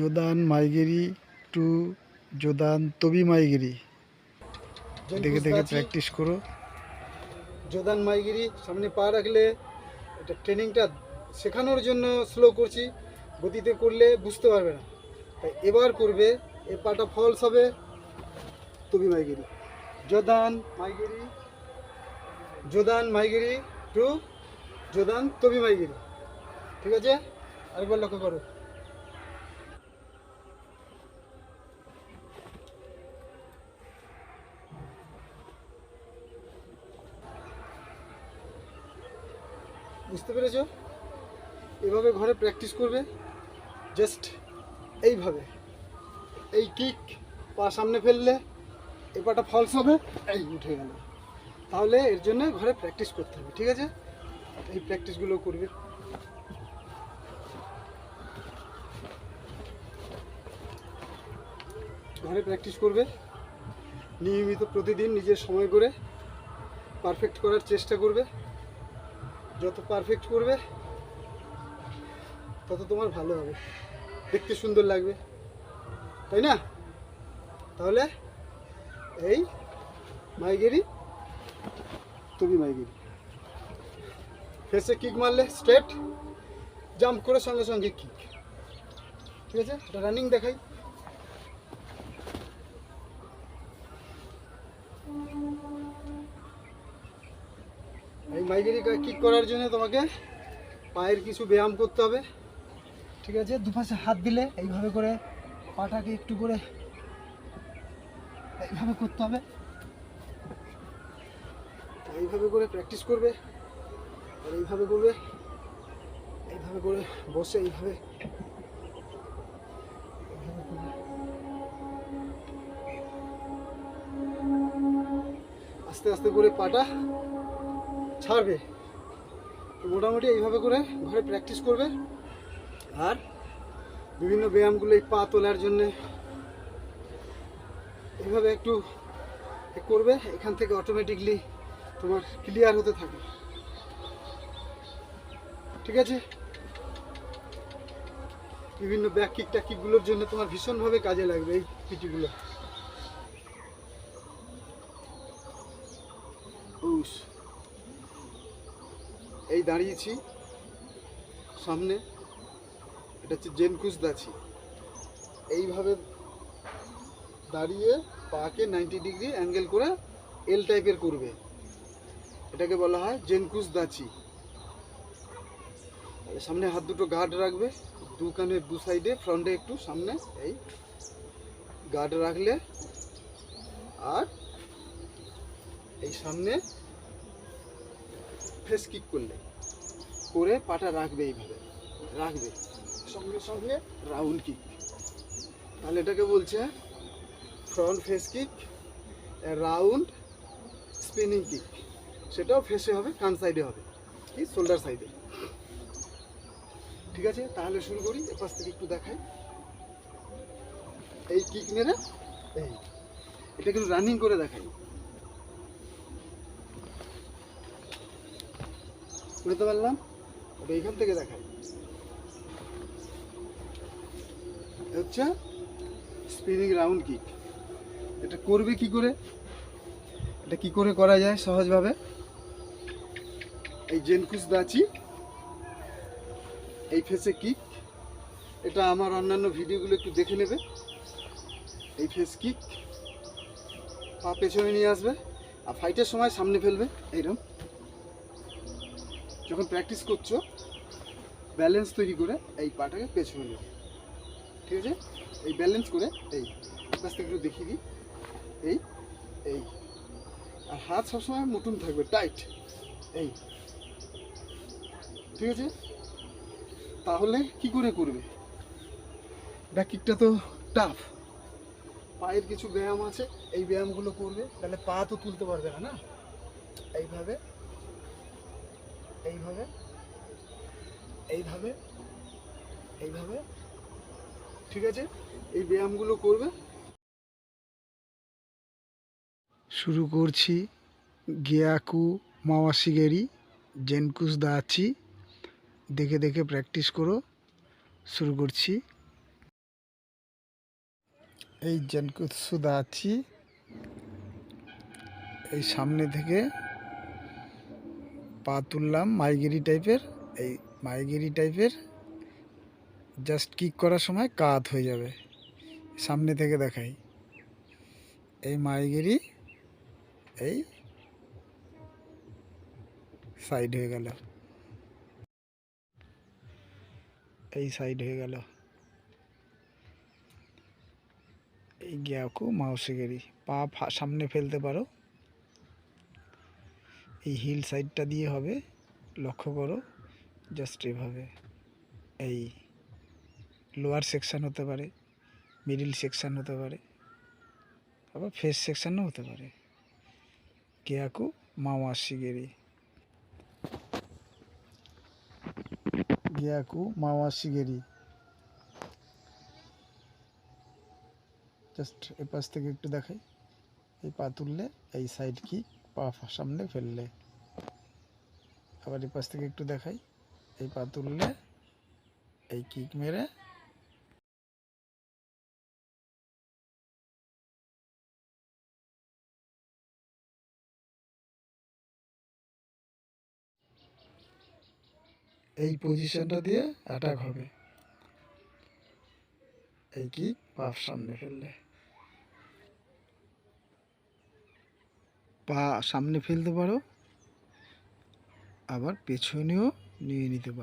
जोदान माइगेरी to जोदान तबी माइगेरी देखे देखे प्रैक्टिस करो। जोदान माइगेरी सामने पा रखले এটা ট্রেনিংটা শেখানোর জন্য স্লো করছি, গতিতে করলে বুঝতে পারবে না, তাই এবার করবে। এই পাটা ফলস হবে তবি মাইগেরি, जोदान माइगेरी, जोदान माइगेरी टू जोदान तबी माइगेरी। ঠিক আছে, আরেকবার লক্ষ্য করো। বুঝতে পেরেছো? এভাবে ঘরে প্র্যাকটিস করবে। জাস্ট এইভাবে, এই কিক পা সামনে ফেললে এই পাটা ফলস হবে, এই উঠে গেল। তাহলে এর জন্য ঘরে প্র্যাকটিস করতে হবে। ঠিক আছে, এই প্র্যাকটিসগুলো করবে। ঘরে প্র্যাকটিস করবে নিয়মিত, প্রতিদিন নিজের সময় করে পারফেক্ট করার চেষ্টা করবে। যত পারফেক্ট করবে তত তোমার ভালো হবে, দেখতে সুন্দর লাগবে, তাই না? তাহলে এই মাইগেরি তবি মাইগেরি, ফেসে কিক মারলে স্ট্রেট, জাম্প করে সঙ্গে সঙ্গে কিক। ঠিক আছে, এটা রানিং দেখাই। এই মাইগেরি কিক করার জন্য তোমাকে পায়ের কিছু ব্যায়াম করতে হবে। ঠিক আছে, দুপাশে হাত দিলে এইভাবে করে পাটাকে একটু করে এইভাবে করতে হবে। এইভাবে করে প্র্যাকটিস করবে, আর এইভাবে করবে, এইভাবে করে বসে এইভাবে আস্তে আস্তে করে পাটা ছাড়বে। মোটামুটি এইভাবে করে ঘরে প্র্যাকটিস করবে। আর বিভিন্ন ব্যায়ামগুলো এই পা তোলার জন্যে এইভাবে একটু করবে, এখান থেকে অটোমেটিকলি তোমার ক্লিয়ার হতে থাকে। ঠিক আছে, বিভিন্ন ব্যাক কিক ট্যাকিকগুলোর জন্য তোমার ভীষণভাবে কাজে লাগবে এই পিটিগুলো। এই দাঁড়িয়েছি সামনে, এটা হচ্ছে জেনকুস দাচি। এইভাবে দাঁড়িয়ে পাকে 90 ডিগ্রি অ্যাঙ্গেল করে এল টাইপের করবে, এটাকে বলা হয় জেনকুস দাচি। সামনে হাত দুটো গার্ড রাখবে, দু কানের দু সাইডে, ফ্রন্টে একটু সামনে, এই গার্ড রাখলে, আর এই সামনে ফেস কিক করলে করে পাটা রাখবে, এইভাবে রাখবে, সঙ্গে সঙ্গে রাউন্ড কিক। তাহলে এটাকে বলছে front face kick, round spinning kick. সেটাও ফেসে হবে, কান সাইডে হবে, কি শোল্ডার সাইডে। ঠিক আছে, তাহলে শুরু করি। এপাশ থেকে একটু দেখাই। এই কিক মেরে এই, এটা কিন্তু রানিং করে দেখাই, বুঝতে পারলাম? ওটা এইখান থেকে দেখাই। হচ্ছে স্পিনিং রাউন্ড কিক। এটা করবে কি করে, এটা কি করে করা যায় সহজভাবে। এই জেনকুস দাচি, এই ফেসে কিক, এটা আমার অন্যান্য ভিডিওগুলো একটু দেখে নেবে। এই ফেস কিক, পা পেছনে নিয়ে আসবে, আর ফাইটের সময় সামনে ফেলবে এইরকম। যখন প্র্যাকটিস করছো ব্যালেন্স তৈরি করে এই পাটাকে পেছনে নেবে। ঠিক আছে, এই ব্যালেন্স করে এই কাছ থেকে একটু দেখিয়ে দিই। এই এই আর হাত সবসময় মুটুন থাকবে, টাইট, এই। ঠিক আছে, তাহলে কি করে করবে? ব্যাক কিকটা তো টাফ, পায়ের কিছু ব্যায়াম আছে, এই ব্যায়ামগুলো করবে, তাহলে পা তো তুলতে পারবে না, না? এইভাবে এইভাবে এইভাবে এইভাবে। ঠিক আছে, এই ব্যায়ামগুলো করবে। शुरू করছি গিয়াকু মাওয়াশিগেরি জেনকুস দাচি, দেখে দেখে প্র্যাকটিস করো। শুরু করছি। এই জেনকুৎসু দাচ্ছি, এই সামনে থেকে পা তুললাম মাইগিরি টাইপের, এই মাইগিরি টাইপের জাস্ট কিক করার সময় কাত হয়ে যাবে। সামনে থেকে দেখাই, এই মাইগিরি এই সাইড হয়ে গেল, এই সাইড হয়ে গেল। এই গ্যাকু মাউসিগিরি, পা সামনে ফেলতে পারো, এই হিল সাইডটা দিয়ে হবে, লক্ষ্য করো, জাস্ট এভাবে। এই লোয়ার সেকশন হতে পারে, মিডিল সেকশন হতে পারে, আবার ফেস সেকশনও হতে পারে। গ্যাকু মাওয়াশিগিরি, গ্যাকু মাওয়াশিগিরি। জাস্ট এ পাশ থেকে একটু দেখাই, এই পা তুললে এই সাইড কি পা সামনে ফেললে, আবার এই পাশ থেকে একটু দেখাই, এই পা তুললে এই কিক মেরে এই পজিশনটা দিয়ে অ্যাটাক হবে। এই কিক পা সামনে ফেললে, পা সামনে ফেলতে পারো, আবার পেছনেও নিয়ে নিতে পারো।